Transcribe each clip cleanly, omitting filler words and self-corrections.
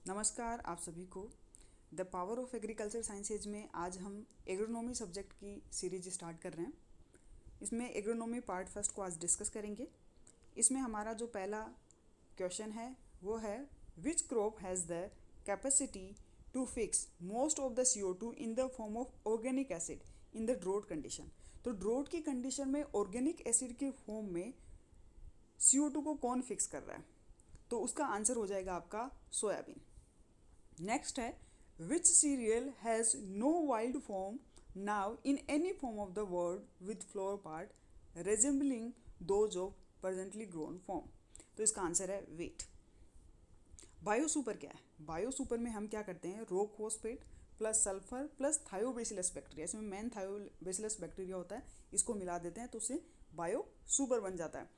नमस्कार आप सभी को। The power of agriculture sciences में आज हम एग्रोनॉमी सब्जेक्ट की सीरीज स्टार्ट कर रहे हैं। इसमें एग्रोनॉमी पार्ट फर्स्ट को आज डिस्कस करेंगे। इसमें हमारा जो पहला क्वेश्चन है वो है which crop has the capacity to fix most of the CO2 in the form of organic acid in the drought condition. तो ड्रोट की कंडीशन में ऑर्गेनिक एसिड के फॉर्म में CO2 को कौन फिक्स कर रहा है? तो उसका आंसर हो जाएगा आपका सोयाबीन। नेक्स्ट है which cereal has no wild form now in any form of the world with floral part resembling those of presently grown form. तो इसका आंसर है वीट। बायोसुपर क्या है? बायोसुपर में हम क्या करते हैं, rock phosphate plus sulphur plus thiobacillus bacteria, इसमें मेन थायोबेसिलस बैक्टीरिया होता है, इसको मिला देते हैं तो उससे बायोसुपर बन जाता है।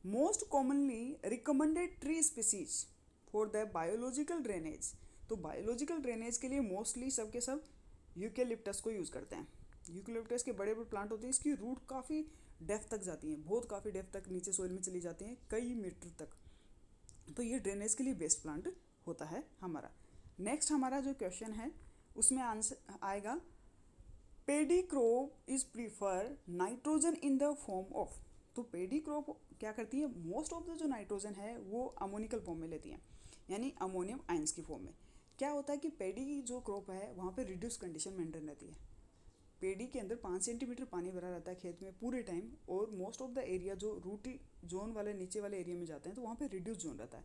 Most commonly recommended tree species for the biological drainage. तो बायोलॉजिकल ड्रेनेज के लिए मोस्टली सब के सब यूकेलिप्टस को यूज़ करते हैं। यूकेलिप्टस के बड़े बड़े प्लांट होते हैं, इसकी रूट काफ़ी डेप्थ तक जाती हैं, बहुत काफ़ी डेप्थ तक नीचे सोइल में चली जाती हैं, कई मीटर तक। तो ये ड्रेनेज के लिए बेस्ट प्लांट होता है हमारा। नेक्स्ट हमारा जो क्वेश्चन है उसमें आंसर आएगा paddy crop is prefer nitrogen in the form of. तो पेडी क्रॉप क्या करती है, मोस्ट ऑफ द जो नाइट्रोजन है वो अमोनिकल फॉर्म में लेती हैं, यानी अमोनियम आयंस की फॉर्म में। क्या होता है कि पेडी की जो क्रॉप है वहाँ पे रिड्यूस कंडीशन मेंटेन रहती है। पेडी के अंदर 5 सेंटीमीटर पानी भरा रहता है खेत में पूरे टाइम, और मोस्ट ऑफ द एरिया जो रूटी जोन वाले नीचे वाले एरिया में जाते हैं तो वहाँ पे रिड्यूस जोन रहता है।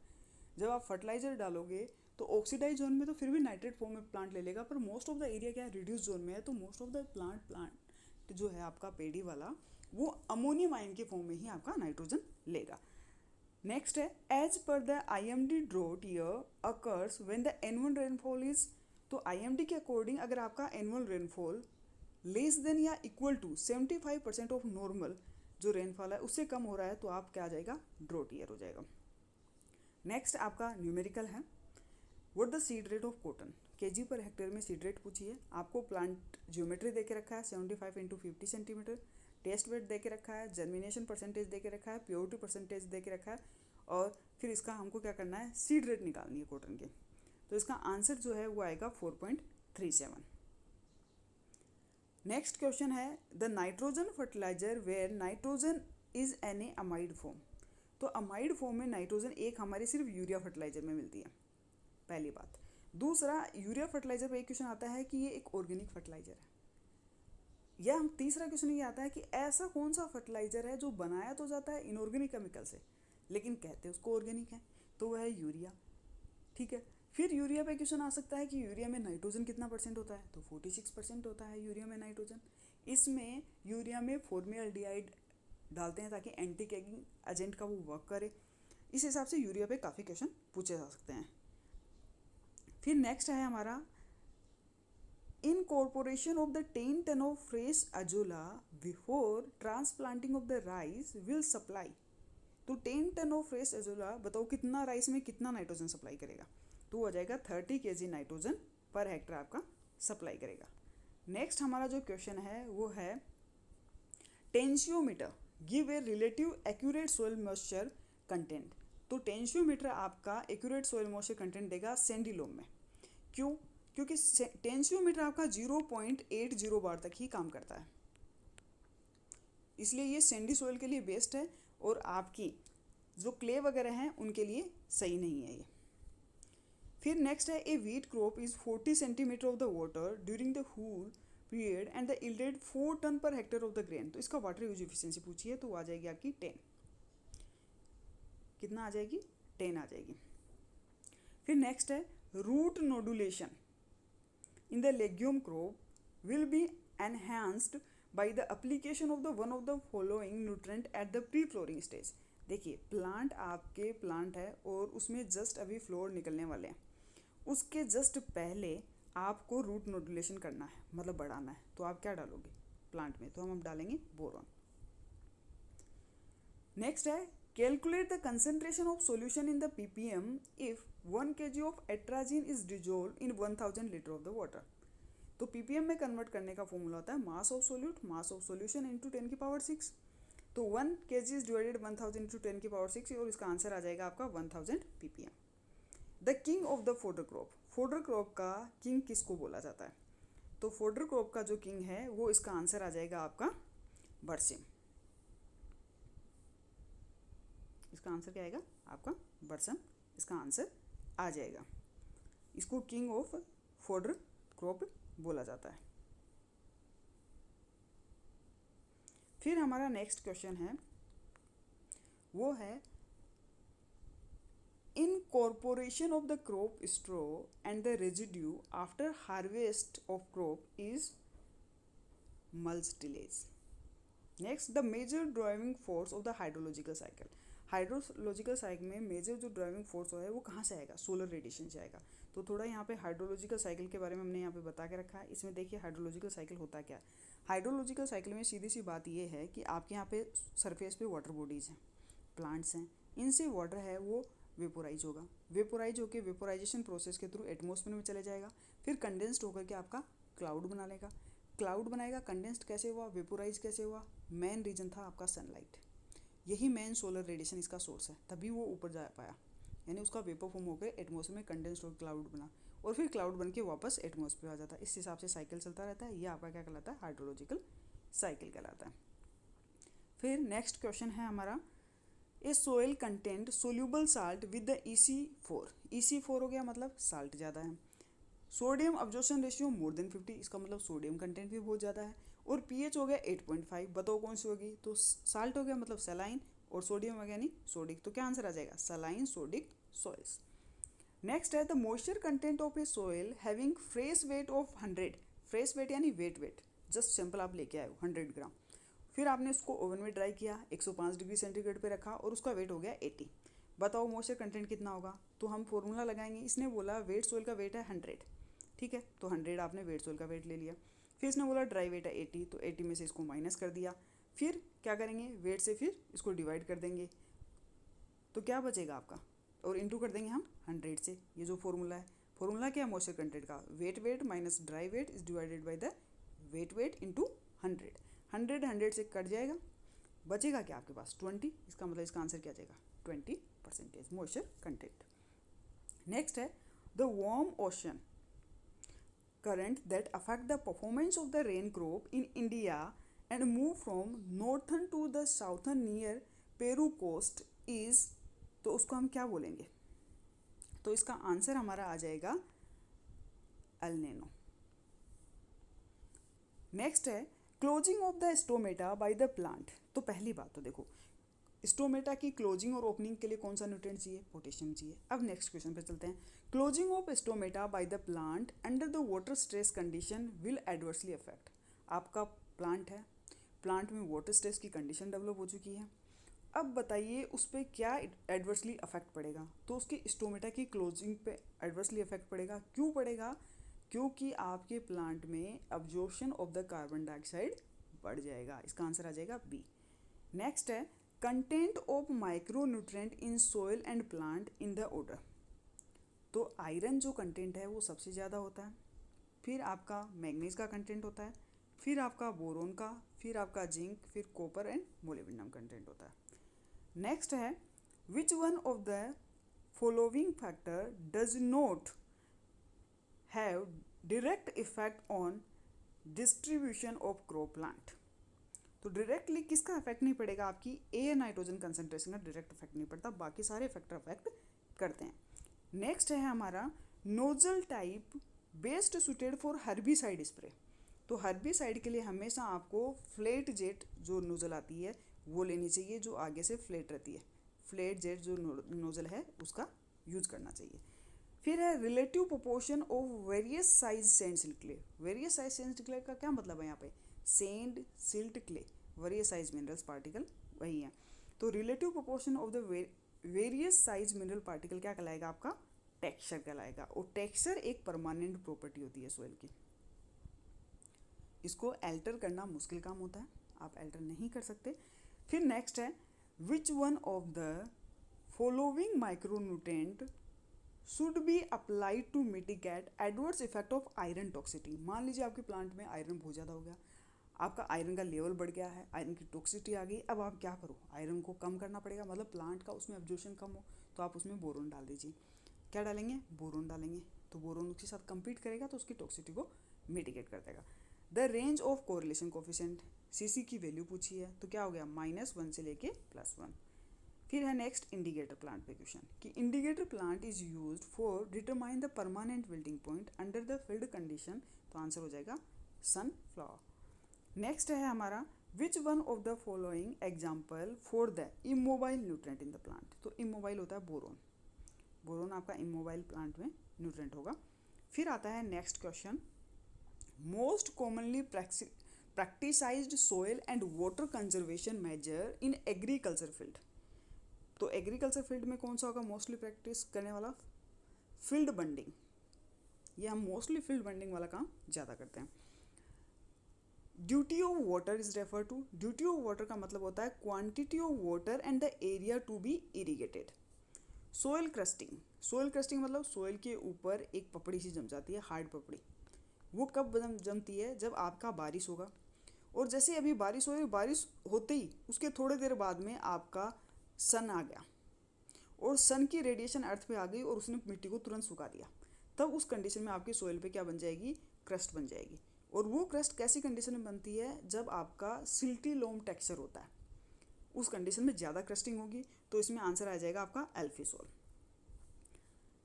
जब आप फर्टिलाइजर डालोगे तो ऑक्सीडाइज जोन में तो फिर भी नाइट्रेट फॉर्म में प्लांट ले लेगा, पर मोस्ट ऑफ द एरिया क्या है, रिड्यूस जोन में है, तो मोस्ट ऑफ द प्लांट जो है आपका पेडी वाला वो अमोनियम आयन के फॉर्म में ही आपका नाइट्रोजन लेगा। नेक्स्ट है as per the IMD drought year occurs when the annual rainfall is. तो IMD के अकॉर्डिंग अगर आपका एनुअल रेनफॉल लेस देन या इक्वल टू 75% ऑफ नॉर्मल जो रेनफॉल है उससे कम हो रहा है तो आप क्या आ जाएगा, ड्रॉट ईयर हो जाएगा। नेक्स्ट आपका न्यूमेरिकल है what the seed rate of cotton. KG per hectare में सीड रेट पूछी है। आपको प्लांट ज्योमेट्री दे के रखा है 75 इंटू 50 सेंटीमीटर, टेस्ट वेट दे के रखा है, जर्मिनेशन परसेंटेज दे के रखा है, प्योरिटी परसेंटेज दे के रखा है, और फिर इसका हमको क्या करना है, सीड रेट निकालनी है कॉटन के। तो इसका आंसर जो है वो आएगा 4.37। नेक्स्ट क्वेश्चन है the nitrogen fertilizer where nitrogen is in a amide form. तो अमाइड फॉर्म में नाइट्रोजन एक हमारी सिर्फ यूरिया फर्टिलाइजर में मिलती है, पहली बात। दूसरा, यूरिया फर्टिलाइजर पर एक क्वेश्चन आता है कि ये एक ऑर्गेनिक फर्टिलाइजर है, या हम तीसरा क्वेश्चन ये आता है कि ऐसा कौन सा फर्टिलाइजर है जो बनाया तो जाता है इनऑर्गेनिक केमिकल से लेकिन कहते हैं उसको ऑर्गेनिक है, तो वह है यूरिया। ठीक है, फिर यूरिया पे क्वेश्चन आ सकता है कि यूरिया में नाइट्रोजन कितना परसेंट होता है, तो 46% होता है यूरिया में नाइट्रोजन। इसमें यूरिया में फॉर्मल्डिहाइड डालते हैं ताकि एंटी कैगिंग एजेंट का वो वर्क करे। इस हिसाब से यूरिया पे काफ़ी क्वेश्चन पूछे जा सकते हैं। फिर नेक्स्ट है हमारा incorporation of the 10 ton of fresh azolla before transplanting of the rice will supply। तो 10 टन ऑफ फ्रेश एजोला बताओ कितना राइस में कितना नाइट्रोजन सप्लाई करेगा, तो हो जाएगा 30 kg नाइट्रोजन पर हेक्टर आपका सप्लाई करेगा। नेक्स्ट हमारा जो क्वेश्चन है वो है tensiometer give a relative accurate soil moisture content. तो टेंशियोमीटर आपका एक्यूरेट सोइल मॉइस्चर कंटेंट देगा सैंडी लोम में। क्यों? क्योंकि टेंशियोमीटर आपका 0.80 बार तक ही काम करता है, इसलिए ये सैंडी सोइल के लिए बेस्ट है, और आपकी जो क्ले वगैरह हैं उनके लिए सही नहीं है ये। फिर नेक्स्ट है a wheat crop is 40 centimetre of the water during the whole period and the yielded 4 ton per hectare of the grain. तो इसका वाटर यूज इफिशियंसी पूछी है, तो आ जाएगी आपकी 10। कितना आ जाएगी, 10 आ जाएगी। फिर नेक्स्ट है root नोडुलेशन in the legume crop will be enhanced by the application of the one of the following nutrient at the pre-flowering stage। देखिए प्लांट आपके प्लांट है और उसमें जस्ट अभी फ्लोर निकलने वाले हैं, उसके जस्ट पहले आपको रूट नोडुलेशन करना है, मतलब बढ़ाना है, तो आप क्या डालोगे प्लांट में, तो हम डालेंगे बोरॉन। नेक्स्ट है calculate the concentration of solution in the ppm if 1 kg of atrazine is dissolve in 1000 litre of the water. तो ppm में कन्वर्ट करने का फॉर्मूला होता है mass of solute mass of solution into 10 की power 6। तो 1 kg is divided 1000 into 10 की power 6 और इसका आंसर आ जाएगा आपका 1000 ppm। The king of the fodder crop, fodder crop का किंग किसको बोला जाता है? तो फोडर क्रॉप का जो किंग है वो इसका आंसर आ जाएगा आपका बरसिम। इसका आंसर क्या आएगा आपका बरसम, इसका आंसर आ जाएगा। इसको किंग ऑफ फोडर क्रॉप बोला जाता है। फिर हमारा नेक्स्ट क्वेश्चन है, वो है incorporation of the crop straw and the residue after harvest of crop is mulch tillage. Next, the major driving force of the hydrological cycle. Hydrological cycle में major जो ड्राइविंग फोर्स है वो कहाँ से आएगा? सोलर रेडिएशन से आएगा। तो थोड़ा यहाँ पे हाइड्रोलॉजिकल साइकिल के बारे में हमने यहाँ पे बता के रखा है। इसमें देखिए हाइड्रोलॉजिकल साइकिल होता क्या है। हाइड्रोलॉजिकल साइकिल में सीधी सी बात ये है कि आपके यहाँ पे सरफेस पे वाटर बॉडीज़ हैं, प्लांट्स हैं, इनसे वाटर है वो वेपोराइज होगा, वेपोराइज होकर वेपोराइजेशन प्रोसेस के थ्रू एटमॉस्फेयर में चले जाएगा, फिर कंडेंस्ड होकर के आपका क्लाउड बना लेगा, क्लाउड बनाएगा। कंडेंस्ड कैसे हुआ, वेपोराइज कैसे हुआ? मेन रीजन था आपका सनलाइट, यही मेन सोलर रेडिएशन इसका सोर्स है, तभी वो ऊपर जा पाया, यानी उसका वेपर फॉर्म होकर एटमॉस्फेयर में कंडेंस्ड होकर क्लाउड बना और फिर क्लाउड बन के वापस एटमॉस्फेयर आ जाता है। इस हिसाब से साइकिल चलता रहता है। ये आपका क्या कहलाता है? हाइड्रोलॉजिकल साइकिल कहलाता है। फिर नेक्स्ट क्वेश्चन है हमारा, a soil content soluble salt with the EC4, EC4 हो गया मतलब साल्ट ज़्यादा है, sodium absorption ratio more than 50, इसका मतलब सोडियम कंटेंट भी बहुत ज़्यादा है, और pH हो गया 8.5, बताओ कौन सी होगी? तो साल्ट हो गया मतलब सलाइन, और सोडियम हो गया यानी सोडिक, तो क्या आंसर आ जाएगा? Saline sodic soils. नेक्स्ट है the moisture content of a soil having fresh weight of 100, fresh weight यानी वेट जस्ट सिंपल आप लेके आए हो 100 ग्राम, फिर आपने उसको ओवन में ड्राई किया, 105 डिग्री सेंटीग्रेड पे रखा और उसका वेट हो गया 80, बताओ मॉइस्चर कंटेंट कितना होगा? तो हम फॉर्मूला लगाएंगे। इसने बोला वेट सोयल का वेट है 100, ठीक है, तो 100 आपने वेट सोयल का वेट ले लिया, फिर इसने बोला ड्राई वेट है 80, तो 80 में से इसको माइनस कर दिया, फिर क्या करेंगे? वेट से फिर इसको डिवाइड कर देंगे, तो क्या बचेगा आपका? और इंटू कर देंगे हम 100 से। ये जो फॉर्मूला है, फॉर्मूला क्या है मॉइस्चर कंटेंट का? Weight minus dry weight is divided by the weight into 100, 100 से कट जाएगा, बचेगा क्या आपके पास? 20, इसका मतलब इसका आंसर क्या जाएगा? 20% मॉइस्चर कंटेंट। नेक्स्ट है the warm ocean current that affect the performance of the rain crop in India and move from northern to the southern near Peru coast is, तो उसको हम क्या बोलेंगे? तो इसका आंसर हमारा आ जाएगा एल नीनो। नेक्स्ट है closing of the stomata by the plant. तो पहली बात तो देखो, स्टोमेटा की क्लोजिंग और ओपनिंग के लिए कौन सा न्यूट्रिएंट चाहिए? पोटेशियम चाहिए। अब नेक्स्ट क्वेश्चन पे चलते हैं। Closing of stomata by the plant under the water stress condition will adversely affect. आपका प्लांट है, प्लांट में वाटर स्ट्रेस की कंडीशन डेवलप हो चुकी है, अब बताइए उस पर क्या एडवर्सली अफेक्ट पड़ेगा? तो उसकी स्टोमेटा की क्लोजिंग पे एडवर्सली अफेक्ट पड़ेगा। क्यों पड़ेगा? क्योंकि आपके प्लांट में absorption of the carbon dioxide बढ़ जाएगा, इसका आंसर आ जाएगा बी। नेक्स्ट है content of micronutrient in soil and plant in the order. तो आयरन जो कंटेंट है वो सबसे ज़्यादा होता है, फिर आपका मैग्नीज का कंटेंट होता है, फिर आपका बोरोन का, फिर आपका जिंक, फिर कॉपर एंड मोलिब्डेनम कंटेंट होता है। नेक्स्ट है which one of the following factor does not have direct effect on distribution of crop plant. तो डायरेक्टली किसका इफेक्ट नहीं पड़ेगा? आपकी एयर नाइट्रोजन कंसंट्रेशन का डायरेक्ट इफेक्ट नहीं पड़ता, बाकी सारे फैक्टर इफेक्ट करते हैं। नेक्स्ट है हमारा nozzle type best suited for herbicide spray. तो हर्बिसाइड के लिए हमेशा आपको फ्लैट जेट जो नोजल आती है वो लेनी चाहिए, जो आगे से फ्लैट रहती है, फ्लैट जेट जो नोजल है उसका यूज करना चाहिए। फिर है relative proportion of various size sand silt clay. Various size sand clay का क्या मतलब है? यहाँ पे sand silt clay various size minerals particle वही है, तो relative proportion of the various size mineral particle क्या कहलाएगा? आपका टेक्सचर कहलाएगा। और टेक्सचर एक परमानेंट प्रॉपर्टी होती है सोइल की, इसको अल्टर करना मुश्किल काम होता है, आप अल्टर नहीं कर सकते। फिर नेक्स्ट है which one of the following micronutrient should be applied to mitigate adverse effect of iron toxicity. मान लीजिए आपके प्लांट में आयरन बहुत ज़्यादा हो गया, आपका आयरन का लेवल बढ़ गया है, आयरन की टॉक्सिटी आ गई, अब आप क्या करो? आयरन को कम करना पड़ेगा, मतलब प्लांट का उसमें एब्जॉर्प्शन कम हो तो आप उसमें बोरोन डाल दीजिए। क्या डालेंगे, बोरोन डालेंगे, तो बोरोन उसके साथ compete करेगा तो उसकी टॉक्सिसिटी को मिटिगेट कर देगा। The range of correlation coefficient, CC की वैल्यू पूछी है तो क्या हो गया, -1 से लेके +1। फिर है नेक्स्ट इंडिकेटर प्लांट पे क्वेश्चन कि indicator plant is used for determine the permanent wilting point under the field condition, तो आंसर हो जाएगा सनफ्लावर। नेक्स्ट है हमारा which one of the following example for the immobile nutrient in the plant, तो immobile होता है boron, boron आपका immobile plant में न्यूट्रेंट होगा। फिर आता है next question, most commonly practicised soil and water conservation measure in agriculture field, तो एग्रीकल्चर फील्ड में कौन सा होगा मोस्टली प्रैक्टिस करने वाला, फील्ड बंडिंग, ये हम मोस्टली फील्ड बंडिंग वाला काम ज़्यादा करते हैं। Duty of water is refer to, duty of water का मतलब होता है quantity of water and the area to be irrigated. Soil crusting, soil crusting मतलब सोयल के ऊपर एक पपड़ी सी जम जाती है, हार्ड पपड़ी, वो कब जमती है, जब आपका बारिश होगा, और जैसे अभी बारिश हो रही, बारिश होते ही उसके थोड़ी देर बाद में आपका सन आ गया और सन की रेडिएशन अर्थ पे आ गई और उसने मिट्टी को तुरंत सुखा दिया, तब उस कंडीशन में आपकी सोइल पे क्या बन जाएगी, क्रस्ट बन जाएगी। और वो क्रस्ट कैसी कंडीशन में बनती है, जब आपका सिल्टी लोम टेक्सचर होता है, उस कंडीशन में ज़्यादा क्रस्टिंग होगी, तो इसमें आंसर आ जाएगा आपका एल्फिसोल।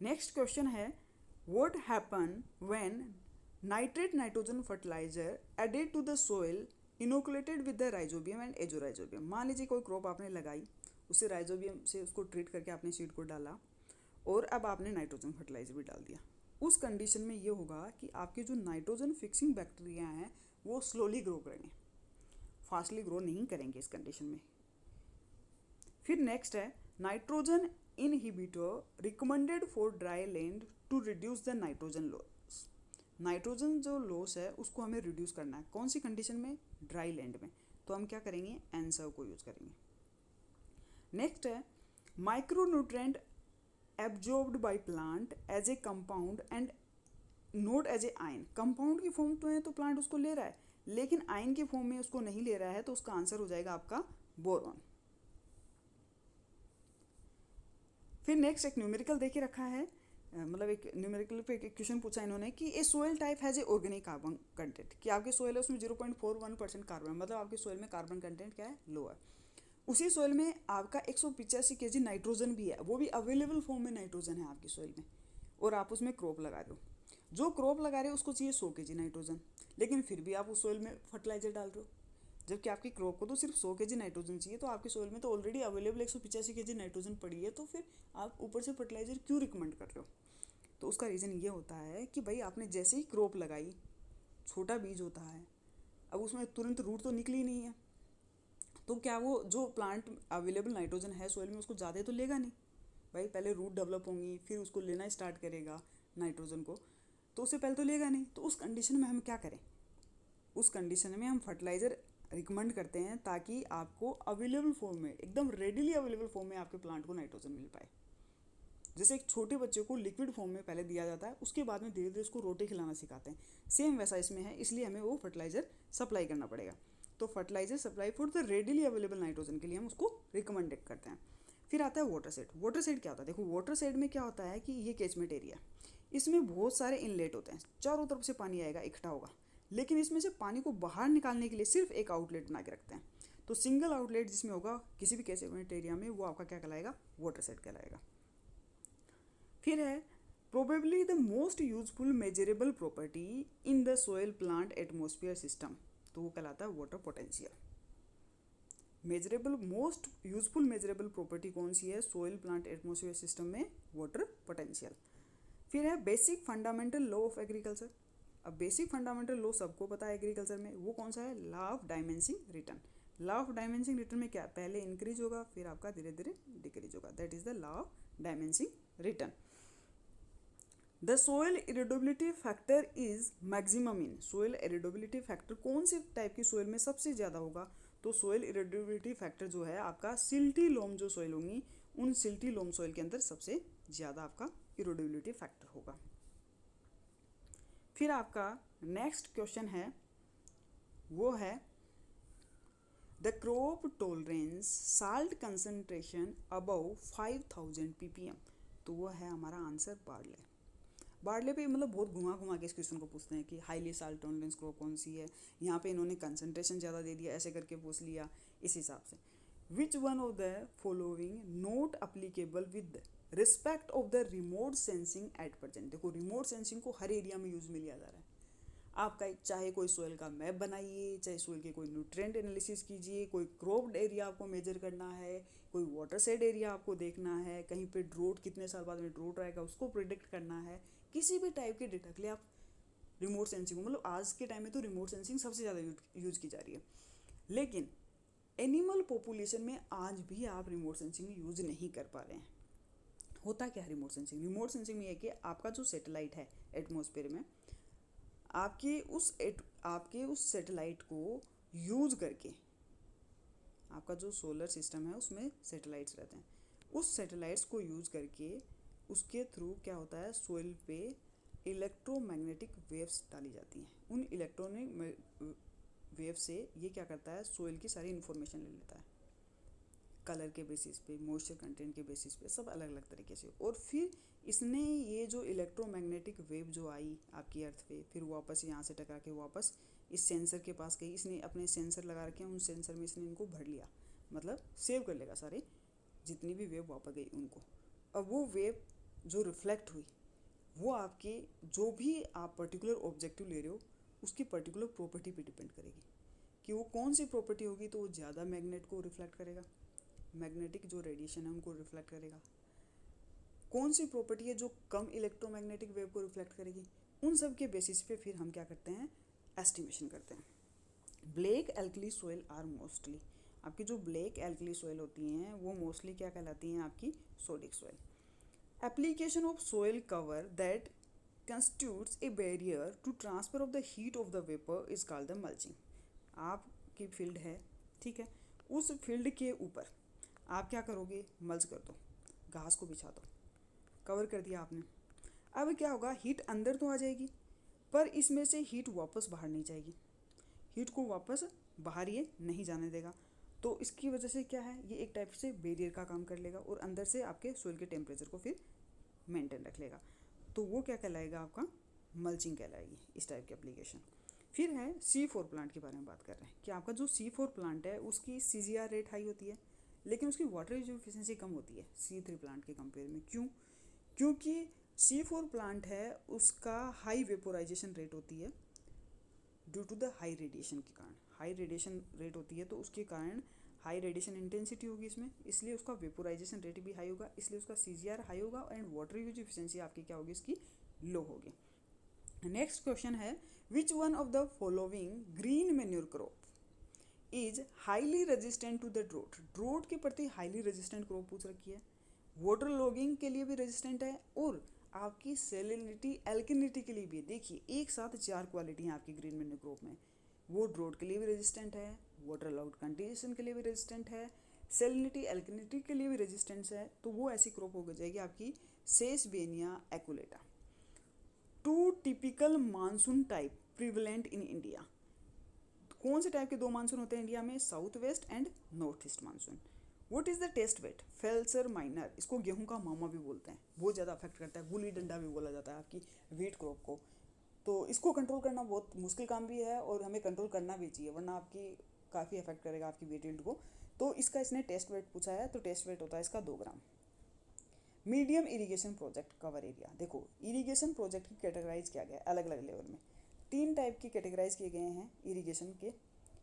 नेक्स्ट क्वेश्चन है what happen when nitrate nitrogen fertiliser added to the soil inoculated with the rhizobium and azorhizobium. मान लीजिए कोई क्रॉप आपने लगाई, उससे राइजोबियम से उसको ट्रीट करके आपने सीड को डाला और अब आपने नाइट्रोजन फर्टिलाइजर भी डाल दिया, उस कंडीशन में ये होगा कि आपके जो नाइट्रोजन फिक्सिंग बैक्टीरिया हैं वो स्लोली ग्रो करेंगे, फास्टली ग्रो नहीं करेंगे इस कंडीशन में। फिर नेक्स्ट है nitrogen inhibitor recommended for dry land to reduce the nitrogen loss, nitrogen जो लॉस है उसको हमें रिड्यूस करना है, कौन सी कंडीशन में, ड्राई लैंड में, तो हम क्या करेंगे, एनसर्व को यूज़ करेंगे। नेक्स्ट है micronutrient absorbed by plant as a compound and not as a ion, compound की फॉर्म तो है तो प्लांट उसको ले रहा है, लेकिन आयन की फॉर्म में उसको नहीं ले रहा है, तो उसका आंसर हो जाएगा आपका बोरॉन। फिर नेक्स्ट एक न्यूमेरिकल देखे रखा है, मतलब एक न्यूमेरिकल पे एक क्वेश्चन पूछा इन्होंने कि a soil type has a organic carbon content, कि आपके सोयल है उसमें 0.41% कार्बन, मतलब आपके सोयल में कार्बन कंटेंट क्या है, लो है। उसी सोयल में आपका 185 kg नाइट्रोजन भी है, वो भी अवेलेबल फॉर्म में नाइट्रोजन है आपकी सोयल में, और आप उसमें क्रॉप लगा रहे हो, जो क्रॉप लगा रहे हो उसको चाहिए 100 kg नाइट्रोजन, लेकिन फिर भी आप उस सोयल में फर्टिलाइजर डाल रहे हो, जबकि आपकी क्रॉप को तो सिर्फ 100 kg नाइट्रोजन चाहिए, तो आपके सोयल में तो ऑलरेडी अवेलेबल 185 kg नाइट्रोजन पड़ी है, तो फिर आप ऊपर से फर्टिलाइजर क्यों रिकमेंड कर रहे हो। तो उसका रीज़न ये होता है कि भाई आपने जैसे ही क्रॉप लगाई, छोटा बीज होता है, अब उसमें तुरंत रूट तो निकली नहीं है, तो क्या वो जो प्लांट अवेलेबल नाइट्रोजन है सोइल में उसको ज़्यादा तो लेगा नहीं, भाई पहले रूट डेवलप होंगी फिर उसको लेना स्टार्ट करेगा नाइट्रोजन को, तो उससे पहले तो लेगा नहीं। तो उस कंडीशन में हम क्या करें, उस कंडीशन में हम फर्टिलाइज़र रिकमेंड करते हैं ताकि आपको अवेलेबल फॉर्म में, एकदम रेडिली अवेलेबल फॉर्म में आपके प्लांट को नाइट्रोजन मिल पाए। जैसे एक छोटे बच्चे को लिक्विड फॉर्म में पहले दिया जाता है, उसके बाद में धीरे धीरे उसको रोटी खिलाना सिखाते हैं, सेम वैसा इसमें है, इसलिए हमें वो फर्टिलाइज़र सप्लाई करना पड़ेगा। तो fertilizer supply for the readily available nitrogen के लिए हम उसको रिकमेंडेड करते हैं। फिर आता है वाटर सेट। वाटर सेट क्या होता है, देखो वाटर सेट में क्या होता है कि ये कैचमेंट एरिया, इसमें बहुत सारे इनलेट होते हैं, चारों तरफ से पानी आएगा, इकट्ठा होगा, लेकिन इसमें से पानी को बाहर निकालने के लिए सिर्फ एक आउटलेट बना के रखते हैं। तो सिंगल आउटलेट जिसमें होगा किसी भी कैचमेंट एरिया में, वो आपका क्या कहलाएगा, वाटर सेट कहलाएगा। फिर है probably the most useful measurable property in the soil plant atmosphere system, तो वो कहलाता है water potential. Measurable most useful measurable property कौन सी है सोयल प्लांट एटमोसफियर सिस्टम में, वाटर पोटेंशियल। फिर है basic fundamental law of agriculture. अब बेसिक फंडामेंटल लॉ सबको पता है एग्रीकल्चर में, वो कौन सा है, law of diminishing return. Law of diminishing return में क्या, पहले इंक्रीज होगा फिर आपका धीरे धीरे डिक्रीज होगा, that is the law of diminishing return. The soil erodibility factor is maximum in, soil erodibility factor कौन से टाइप की सोयल में सबसे ज़्यादा होगा, तो सोयल इरिडेबिलिटी फैक्टर जो है आपका सिल्टी लोम जो सोयल होंगी, उन सिल्टी लोम सोयल के अंदर सबसे ज़्यादा आपका इरिडेबिलिटी फैक्टर होगा। फिर आपका नेक्स्ट क्वेश्चन है, वो है the crop tolerance salt concentration above 5000 ppm, तो वो है हमारा आंसर बार्ले। बार्ले पे मतलब बहुत घुमा घुमा के इस क्वेश्चन को पूछते हैं कि हाईली साल्ट टॉलरेंस क्रॉप कौन सी है, यहाँ पे इन्होंने कंसंट्रेशन ज़्यादा दे दिया, ऐसे करके पूछ लिया इस हिसाब से। विच one of the following not applicable with respect of the remote sensing at present. देखो रिमोट सेंसिंग को हर एरिया में यूज़ में लिया जा रहा है। आपका चाहे कोई सोइल का मैप बनाइए, चाहे सोइल के कोई न्यूट्रिएंट एनालिसिस कीजिए, कोई क्रॉप्ड एरिया आपको मेजर करना है, कोई वाटर सेड एरिया आपको देखना है, कहीं पे ड्रोट कितने साल बाद में ड्रोट आएगा उसको प्रिडिक्ट करना है, किसी भी टाइप के डेटा के लिए आप रिमोट सेंसिंग, मतलब आज के टाइम में तो रिमोट सेंसिंग सबसे ज़्यादा यूज की जा रही है। लेकिन एनिमल पॉपुलेशन में आज भी आप रिमोट सेंसिंग यूज नहीं कर पा रहे हैं। होता क्या है रिमोट सेंसिंग? रिमोट सेंसिंग में है कि आपका जो सैटेलाइट है एटमॉस्फेयर में, आपके उस सैटेलाइट को यूज करके, आपका जो सोलर सिस्टम है उसमें सैटेलाइट्स रहते हैं, उस सैटेलाइट्स को यूज करके उसके थ्रू क्या होता है, सोइल पे इलेक्ट्रोमैग्नेटिक वेव्स डाली जाती हैं। उन इलेक्ट्रॉनिक वेव से ये क्या करता है, सोइल की सारी इन्फॉर्मेशन ले लेता है, कलर के बेसिस पे, मॉइस्चर कंटेंट के बेसिस पे, सब अलग अलग तरीके से। और फिर इसने ये जो इलेक्ट्रोमैग्नेटिक वेव जो आई आपकी अर्थ पे, फिर वापस यहाँ से टकरा के वापस इस सेंसर के पास गई, इसने अपने सेंसर लगा रखे हैं, उन सेंसर में इसने इनको भर लिया, मतलब सेव कर लेगा सारे जितनी भी वेव वापस गई उनको। अब वो वेव जो रिफ्लेक्ट हुई वो आपके जो भी आप पर्टिकुलर ऑब्जेक्टिव ले रहे हो उसकी पर्टिकुलर प्रॉपर्टी पे डिपेंड करेगी कि वो कौन सी प्रॉपर्टी होगी। तो वो ज़्यादा मैग्नेट को रिफ्लेक्ट करेगा, मैग्नेटिक जो रेडिएशन है उनको रिफ्लेक्ट करेगा। कौन सी प्रॉपर्टी है जो कम इलेक्ट्रोमैग्नेटिक वेव को रिफ्लेक्ट करेगी, उन सब के बेसिस पे फिर हम क्या करते हैं, एस्टिमेशन करते हैं। Black alkali soil are mostly, आपकी जो ब्लैक एल्कली सॉइल होती हैं वो मोस्टली क्या कहलाती हैं, आपकी sodic soil. Application of soil cover that constitutes a barrier to transfer of the heat of the vapor is called the mulching। आपकी फील्ड है, ठीक है, उस फील्ड के ऊपर आप क्या करोगे, मल्च कर दो, घास को बिछा दो, कवर कर दिया आपने। अब क्या होगा, हीट अंदर तो आ जाएगी पर इसमें से हीट वापस बाहर नहीं जाएगी, हीट को वापस बाहर ये नहीं जाने देगा। तो इसकी वजह से क्या है, ये एक टाइप से बैरियर का काम कर लेगा और अंदर से आपके सोइल के टेम्परेचर को फिर मेंटेन रख लेगा। तो वो क्या कहलाएगा, आपका मल्चिंग कहलाएगी, इस टाइप की एप्लीकेशन। फिर है C4 प्लांट के बारे में बात कर रहे हैं कि आपका जो C4 प्लांट है उसकी CGR रेट हाई होती है लेकिन उसकी वाटर यूज एफिशिएंसी कम होती है C3 प्लांट के कंपेयर में। क्यों? क्योंकि C4 प्लांट है उसका हाई वेपोराइजेशन रेट होती है due to the high radiation के कारण। हाई रेडिएशन रेट होती है तो उसके कारण हाई रेडिएशन इंटेंसिटी होगी इसमें, इसलिए उसका वेपोराइजेशन रेट भी हाई होगा, इसलिए उसका CGR हाई होगा एंड वाटर यूज एफिशिएंसी आपकी क्या होगी, इसकी लो होगी। नेक्स्ट क्वेश्चन है, which one of the following green manure crop is highly resistant to the drought. Drought के प्रति हाईली रेजिस्टेंट क्रॉप पूछ रखी है, वाटर लॉगिंग के लिए भी रेजिस्टेंट है और आपकी सेलिनिटी एल्किनिटी के लिए भी। देखिए एक साथ 4 क्वालिटी हैं आपकी ग्रीन मैन्योर क्रॉप में, वो ड्रोट के लिए भी रेजिस्टेंट है, वाटर लॉग्ड कंडीशन के लिए भी रेजिस्टेंट है, सेलिनिटी एल्किनिटी के लिए भी रेजिस्टेंस है। तो वो ऐसी क्रॉप हो जाएगी आपकी sesbania aculeata. 2 typical monsoon type prevalent in India. कौन से टाइप के 2 मानसून होते हैं इंडिया में, south west and north east monsoon. What is the test weight, phalaris minor, इसको गेहूं का मामा भी बोलते हैं, बहुत ज़्यादा अफेक्ट करता है, गुली डंडा भी बोला जाता है आपकी वीट क्रॉप को। तो इसको कंट्रोल करना बहुत मुश्किल काम भी है और हमें कंट्रोल करना भी चाहिए वरना आपकी काफ़ी अफेक्ट करेगा आपकी वीट यील्ड को। तो इसका इसने टेस्ट वेट पूछा है, तो टेस्ट वेट होता है इसका 2 ग्राम। Medium irrigation project cover area. देखो इरिगेशन प्रोजेक्ट की कैटेगराइज किया गया है अलग अलग लेवल में, 3 टाइप की कैटेगराइज किए गए हैं इरिगेशन के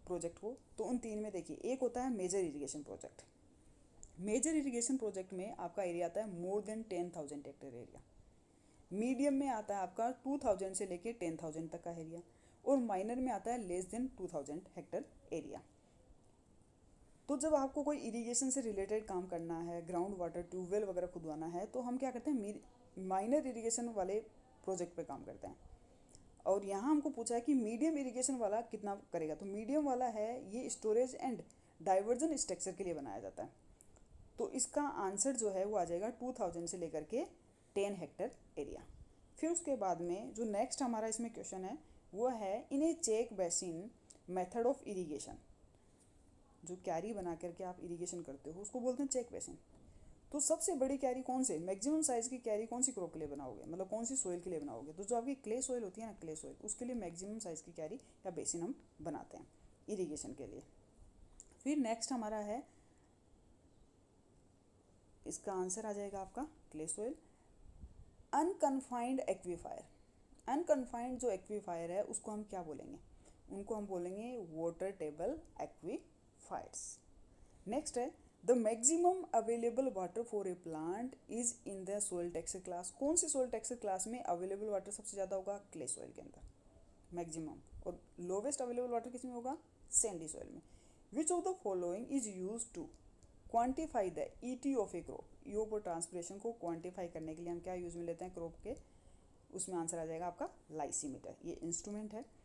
प्रोजेक्ट को। तो उन 3 में देखिए, एक होता है major irrigation project. Major irrigation project में आपका एरिया आता है more than 10,000 hectare area. Medium में आता है आपका 2,000 से लेके 10,000 तक का एरिया और माइनर में आता है लेस देन 2,000 हेक्टेयर एरिया। तो जब आपको कोई इरिगेशन से रिलेटेड काम करना है, ग्राउंड वाटर ट्यूबवेल वगैरह खुदवाना है, तो हम क्या करते हैं, माइनर इरिगेशन वाले प्रोजेक्ट पे काम करते हैं। और यहाँ हमको पूछा है कि मीडियम इरिगेशन वाला कितना करेगा, तो मीडियम वाला है ये स्टोरेज एंड डाइवर्जन स्ट्रक्चर के लिए बनाया जाता है। तो इसका आंसर जो है वो आ जाएगा 2,000 से लेकर के 10 हेक्टेयर एरिया। फिर उसके बाद में जो नेक्स्ट हमारा इसमें क्वेश्चन है वो है, in a check basin method of irrigation. जो क्यारी बना करके आप इरिगेशन करते हो उसको बोलते हैं चेक बेसिन। तो सबसे बड़ी कैरी कौन से, मैक्सिमम साइज़ की कैरी कौन सी क्रॉप के लिए बनाओगे, मतलब कौन सी सोइल के लिए बनाओगे, तो जो आपकी क्ले सोइल होती है ना, क्ले सोइल, उसके लिए मैक्सिमम साइज़ की कैरी या बेसिन हम बनाते हैं इरिगेशन के लिए। फिर नेक्स्ट हमारा है, इसका आंसर आ जाएगा आपका क्ले सोइल। अनकन्फाइंड एक्वीफायर, अनकन्फाइंड जो एक्वीफायर है उसको हम क्या बोलेंगे, उनको हम बोलेंगे वाटर टेबल एक्वीफायर्स। नेक्स्ट है, the maximum available water for a plant is in the soil texture class. कौन सी सोइल टेक्सचर क्लास में अवेलेबल वाटर सबसे ज़्यादा होगा, क्ले सोइल के अंदर मैक्सिमम, और लोवेस्ट अवेलेबल वाटर किस में होगा, सैंडी सोइल में। Which of the following is use to quantify the ET of a crop, evapotranspiration को क्वान्टिफाई करने के लिए हम क्या यूज़ में लेते हैं क्रॉप के, उसमें आंसर आ जाएगा आपका लाइसीमीटर। ये इंस्ट्रूमेंट है